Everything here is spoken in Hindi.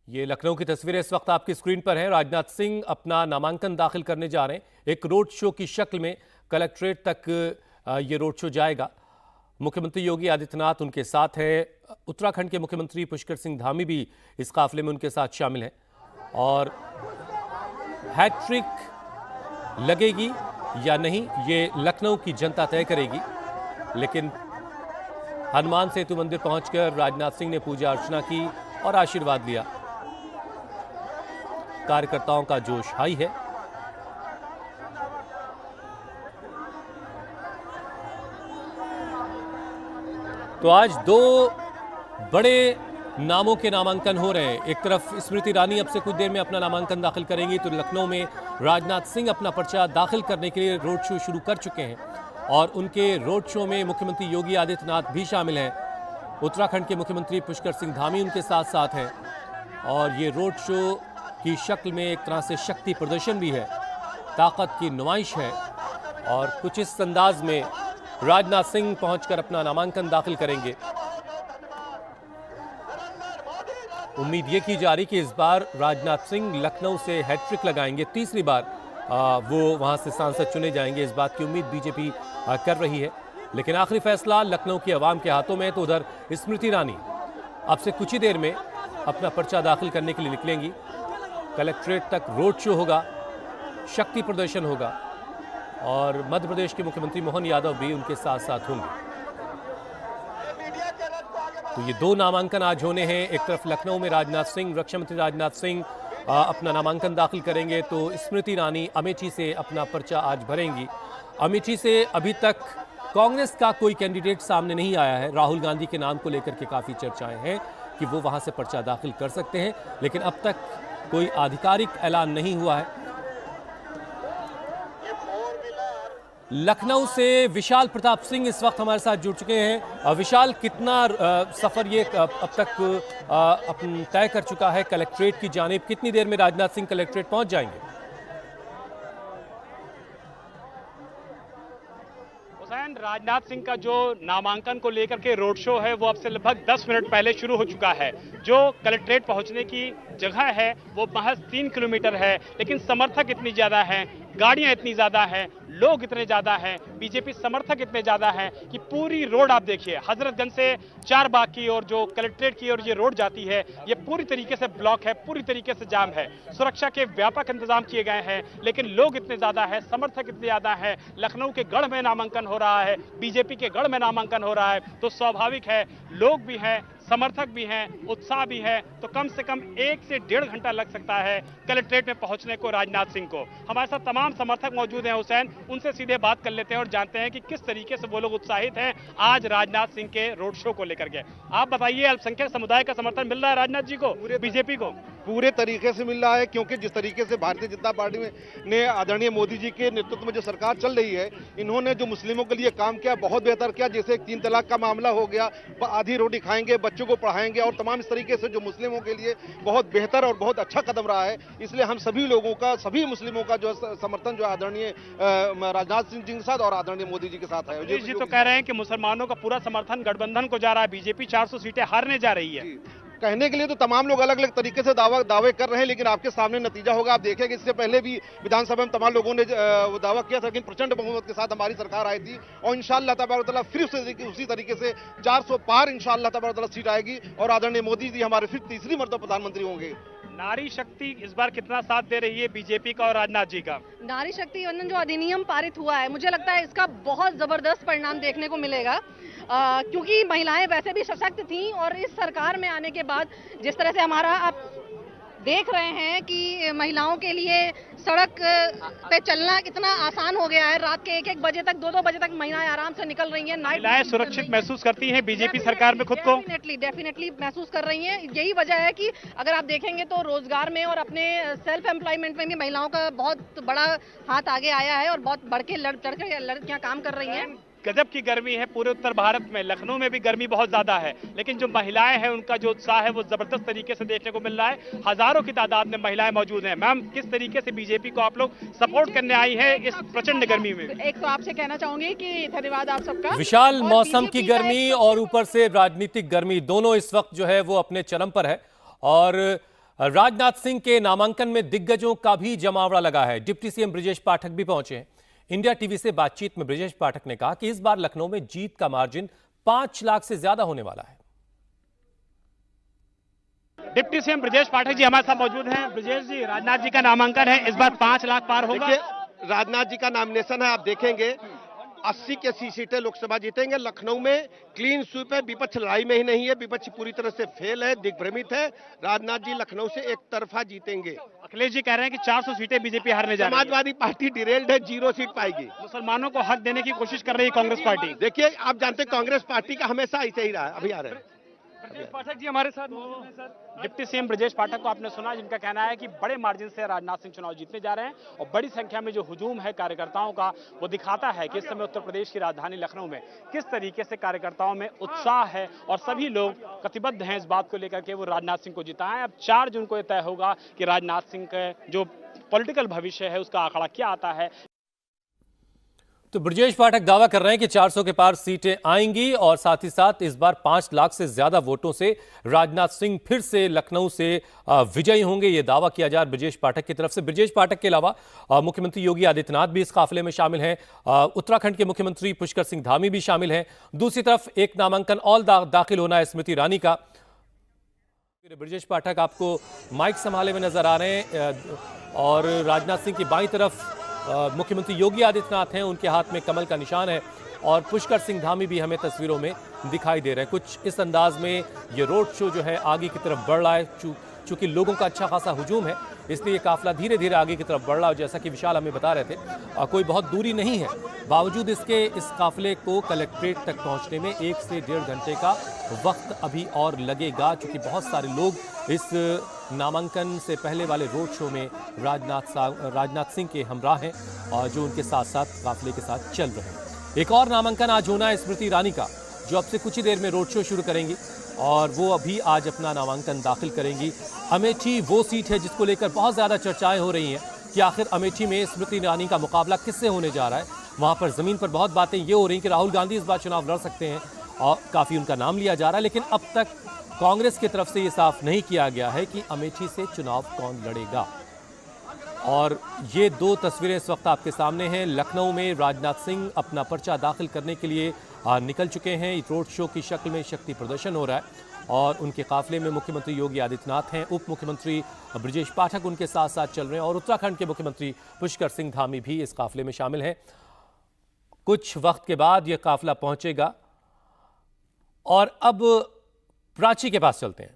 ये लखनऊ की तस्वीरें इस वक्त आपकी स्क्रीन पर हैं। राजनाथ सिंह अपना नामांकन दाखिल करने जा रहे हैं। एक रोड शो की शक्ल में कलेक्ट्रेट तक ये रोड शो जाएगा। मुख्यमंत्री योगी आदित्यनाथ उनके साथ हैं। उत्तराखंड के मुख्यमंत्री पुष्कर सिंह धामी भी इस काफिले में उनके साथ शामिल हैं। और हैट्रिक लगेगी या नहीं, ये लखनऊ की जनता तय करेगी। लेकिन हनुमान सेतु मंदिर पहुंचकर राजनाथ सिंह ने पूजा अर्चना की और आशीर्वाद लिया। कार्यकर्ताओं का जोश हाई है। तो आज दो बड़े नामों के नामांकन हो रहे हैं। एक तरफ स्मृति ईरानी अब से कुछ देर में अपना नामांकन दाखिल करेंगी, तो लखनऊ में राजनाथ सिंह अपना पर्चा दाखिल करने के लिए रोड शो शुरू कर चुके हैं। और उनके रोड शो में मुख्यमंत्री योगी आदित्यनाथ भी शामिल हैं। उत्तराखंड के मुख्यमंत्री पुष्कर सिंह धामी उनके साथ साथ हैं। और ये रोड शो की शक्ल में एक तरह से शक्ति प्रदर्शन भी है, ताकत की नुमाइश है। और कुछ इस अंदाज में राजनाथ सिंह पहुंचकर अपना नामांकन दाखिल करेंगे। उम्मीद ये की जा रही कि इस बार राजनाथ सिंह लखनऊ से हैट्रिक लगाएंगे। तीसरी बार वो वहां से सांसद चुने जाएंगे, इस बात की उम्मीद बीजेपी कर रही है। लेकिन आखिरी फैसला लखनऊ की आवाम के हाथों में है। तो उधर स्मृति ईरानी अब से कुछ ही देर में अपना पर्चा दाखिल करने के लिए निकलेंगी। कलेक्ट्रेट तक रोड शो होगा, शक्ति प्रदर्शन होगा और मध्य प्रदेश के मुख्यमंत्री मोहन यादव भी उनके साथ साथ होंगे। तो ये दो नामांकन आज होने हैं। एक तरफ लखनऊ में राजनाथ सिंह, रक्षा मंत्री राजनाथ सिंह अपना नामांकन दाखिल करेंगे, तो स्मृति ईरानी अमेठी से अपना पर्चा आज भरेंगी। अमेठी से अभी तक कांग्रेस का कोई कैंडिडेट सामने नहीं आया है। राहुल गांधी के नाम को लेकर के काफ़ी चर्चाएं हैं कि वो वहां से पर्चा दाखिल कर सकते हैं, लेकिन अब तक कोई आधिकारिक ऐलान नहीं हुआ है। लखनऊ से विशाल प्रताप सिंह इस वक्त हमारे साथ जुड़ चुके हैं। विशाल, कितना सफर ये अब तक तय कर चुका है कलेक्ट्रेट की जानिब? कितनी देर में राजनाथ सिंह कलेक्ट्रेट पहुंच जाएंगे? राजनाथ सिंह का जो नामांकन को लेकर के रोड शो है वो अब से लगभग 10 मिनट पहले शुरू हो चुका है। जो कलेक्ट्रेट पहुंचने की जगह है वो महज 3 किलोमीटर है, लेकिन समर्थक इतनी ज्यादा हैं, गाड़ियां इतनी ज्यादा हैं, लोग इतने ज्यादा हैं, बीजेपी समर्थक इतने ज्यादा हैं कि पूरी रोड आप देखिए, हजरतगंज से चारबाग की ओर जो कलेक्ट्रेट की ओर ये रोड जाती है, ये पूरी तरीके से ब्लॉक है, पूरी तरीके से जाम है। सुरक्षा के व्यापक इंतजाम किए गए हैं, लेकिन लोग इतने ज्यादा है, समर्थक इतने ज्यादा है। लखनऊ के गढ़ में नामांकन हो रहा है, बीजेपी के गढ़ में नामांकन हो रहा है, तो स्वाभाविक है लोग भी हैं, समर्थक भी हैं, उत्साह भी है। तो कम से कम 1 से 1.5 घंटा लग सकता है कलेक्ट्रेट में पहुंचने को राजनाथ सिंह को। हमारे साथ तमाम समर्थक मौजूद हैं हुसैन, उनसे सीधे बात कर लेते हैं और जानते हैं कि किस तरीके से वो लोग उत्साहित हैं आज राजनाथ सिंह के रोड शो को लेकर के। आप बताइए, अल्पसंख्यक समुदाय का समर्थन मिल रहा है राजनाथ जी को, बीजेपी को? पूरे तरीके से मिल रहा है, क्योंकि जिस तरीके से भारतीय जनता पार्टी ने आदरणीय मोदी जी के नेतृत्व में जो सरकार चल रही है, इन्होंने जो मुस्लिमों के लिए काम किया बहुत बेहतर किया। जैसे 3 तलाक का मामला हो गया, आधी रोटी खाएंगे, बच्चों को पढ़ाएंगे और तमाम इस तरीके से जो मुस्लिमों के लिए बहुत बेहतर और बहुत अच्छा कदम रहा है। इसलिए हम सभी लोगों का, सभी मुस्लिमों का जो समर्थन जो आदरणीय राजनाथ सिंह जी के साथ और आदरणीय मोदी जी के साथ है। जी तो कह रहे हैं कि मुसलमानों का पूरा समर्थन गठबंधन को जा रहा है, बीजेपी 400 सीटें हारने जा रही है। कहने के लिए तो तमाम लोग अलग अलग तरीके से दावे कर रहे हैं, लेकिन आपके सामने नतीजा होगा। आप देखेंगे इससे पहले भी विधानसभा में तमाम लोगों ने दावा किया था, लेकिन प्रचंड बहुमत के साथ हमारी सरकार आई थी और इंशाअल्लाह तबारक तआला फिर उसी तरीके से 400 पार इंशाअल्लाह तबारक तआला सीट आएगी और आदरणीय मोदी जी हमारे फिर तीसरी मर्तबा प्रधानमंत्री होंगे। नारी शक्ति इस बार कितना साथ दे रही है बीजेपी का और राजनाथ जी का? नारी शक्ति वंदन जो अधिनियम पारित हुआ है, मुझे लगता है इसका बहुत जबरदस्त परिणाम देखने को मिलेगा, क्योंकि महिलाएं वैसे भी सशक्त थीं और इस सरकार में आने के बाद जिस तरह से हमारा आप देख रहे हैं कि महिलाओं के लिए सड़क पे चलना कितना आसान हो गया है। रात के 1-1 बजे तक, 2-2 बजे तक महिलाएं आराम से निकल रही हैं। महिलाएं सुरक्षित महसूस करती हैं बीजेपी सरकार में खुद को? डेफिनेटली महसूस कर रही हैं। यही वजह है कि अगर आप देखेंगे तो रोजगार में और अपने सेल्फ एम्प्लॉयमेंट में भी महिलाओं का बहुत बड़ा हाथ आगे आया है और बहुत बढ़ के लड़कियां काम कर रही हैं। गजब की गर्मी है पूरे उत्तर भारत में, लखनऊ में भी गर्मी बहुत ज्यादा है, लेकिन जो महिलाएं हैं उनका जो उत्साह है वो जबरदस्त तरीके से देखने को मिल रहा है। हजारों की तादाद में महिलाएं मौजूद हैं। मैम, किस तरीके से बीजेपी को आप लोग सपोर्ट करने आई है इस प्रचंड गर्मी में? एक तो आपसे कहना चाहूंगी कि धन्यवाद आप सबका। विशाल, मौसम की गर्मी और ऊपर से राजनीतिक गर्मी दोनों इस वक्त जो है वो अपने चरम पर है। और राजनाथ सिंह के नामांकन में दिग्गजों का भी जमावड़ा लगा है। डिप्टी सीएम ब्रजेश पाठक भी पहुंचे हैं। इंडिया टीवी से बातचीत में ब्रजेश पाठक ने कहा कि इस बार लखनऊ में जीत का मार्जिन 5 लाख से ज्यादा होने वाला है। डिप्टी सीएम ब्रजेश पाठक जी हमारे साथ मौजूद हैं। ब्रजेश जी, राजनाथ जी का नामांकन है, इस बार 5 लाख पार होगा। देखिए, राजनाथ जी का नॉमिनेशन है, आप देखेंगे 80 के 80 सीटें लोकसभा जीतेंगे। लखनऊ में क्लीन स्वीप है, विपक्ष लड़ाई में ही नहीं है, विपक्ष पूरी तरह से फेल है, दिग्भ्रमित है। राजनाथ जी लखनऊ से एक तरफा जीतेंगे। अखिलेश जी कह रहे हैं कि 400 सीटें बीजेपी हारने जा रही है। समाजवादी पार्टी डिरेल्ड है, 0 सीट पाएगी। मुसलमानों को हक देने की कोशिश कर रही है कांग्रेस पार्टी। देखिए, आप जानते हैं कांग्रेस पार्टी का हमेशा ऐसे ही रहा है। अभी आ रहे हैं ब्रजेश पाठक जी हमारे साथ मौजूद हैं। Sir, deputy CM Brajesh Pathak को आपने सुना, जिनका कहना है कि बड़े मार्जिन से राजनाथ सिंह चुनाव जीतने जा रहे हैं और बड़ी संख्या में जो हुजूम है कार्यकर्ताओं का, वो दिखाता है कि इस समय उत्तर प्रदेश की राजधानी लखनऊ में किस तरीके से कार्यकर्ताओं में उत्साह है और सभी लोग कटिबद्ध हैं इस बात को लेकर के वो राजनाथ सिंह को जिताएं। अब 4 जून को यह तय होगा कि राजनाथ सिंह का जो पॉलिटिकल भविष्य है उसका आंकड़ा क्या आता है। तो ब्रजेश पाठक दावा कर रहे हैं कि 400 के पार सीटें आएंगी और साथ ही साथ इस बार 5 लाख से ज्यादा वोटों से राजनाथ सिंह फिर से लखनऊ से विजयी होंगे। यह दावा किया जा रहा है ब्रजेश पाठक की तरफ से। ब्रजेश पाठक के अलावा मुख्यमंत्री योगी आदित्यनाथ भी इस काफिले में शामिल हैं। उत्तराखंड के मुख्यमंत्री पुष्कर सिंह धामी भी शामिल हैं। दूसरी तरफ एक नामांकन और दाखिल होना है स्मृति ईरानी का। ब्रजेश पाठक आपको माइक संभाले हुए नजर आ रहे हैं और राजनाथ सिंह की बाईं तरफ मुख्यमंत्री योगी आदित्यनाथ हैं, उनके हाथ में कमल का निशान है और पुष्कर सिंह धामी भी हमें तस्वीरों में दिखाई दे रहे हैं। कुछ इस अंदाज में ये रोड शो जो है आगे की तरफ बढ़ रहा है। चूंकि लोगों का अच्छा खासा हुजूम है, इसलिए ये काफिला धीरे धीरे आगे की तरफ बढ़ रहा है। जैसा कि विशाल हमें बता रहे थे, कोई बहुत दूरी नहीं है, बावजूद इसके इस काफिले को कलेक्ट्रेट तक पहुंचने में 1 से 1.5 घंटे का वक्त अभी और लगेगा। चूंकि बहुत सारे लोग इस नामांकन से पहले वाले रोड शो में राजनाथ सिंह के हमराह हैं और जो उनके साथ साथ काफिले के साथ चल रहे हैं। एक और नामांकन आज होना है स्मृति ईरानी का, जो अब से कुछ ही देर में रोड शो शुरू करेंगी और वो अभी आज अपना नामांकन दाखिल करेंगी। अमेठी वो सीट है जिसको लेकर बहुत ज़्यादा चर्चाएं हो रही हैं कि आखिर अमेठी में स्मृति ईरानी का मुकाबला किससे होने जा रहा है। वहाँ पर ज़मीन पर बहुत बातें ये हो रही हैं कि राहुल गांधी इस बार चुनाव लड़ सकते हैं और काफ़ी उनका नाम लिया जा रहा है, लेकिन अब तक कांग्रेस की तरफ से ये साफ नहीं किया गया है कि अमेठी से चुनाव कौन लड़ेगा। और ये 2 तस्वीरें इस वक्त आपके सामने हैं। लखनऊ में राजनाथ सिंह अपना पर्चा दाखिल करने के लिए निकल चुके हैं। रोड शो की शक्ल में शक्ति प्रदर्शन हो रहा है और उनके काफिले में मुख्यमंत्री योगी आदित्यनाथ हैं, उप मुख्यमंत्री ब्रजेश पाठक उनके साथ साथ चल रहे हैं और उत्तराखंड के मुख्यमंत्री पुष्कर सिंह धामी भी इस काफिले में शामिल हैं। कुछ वक्त के बाद यह काफिला पहुंचेगा और अब प्राची के पास चलते हैं।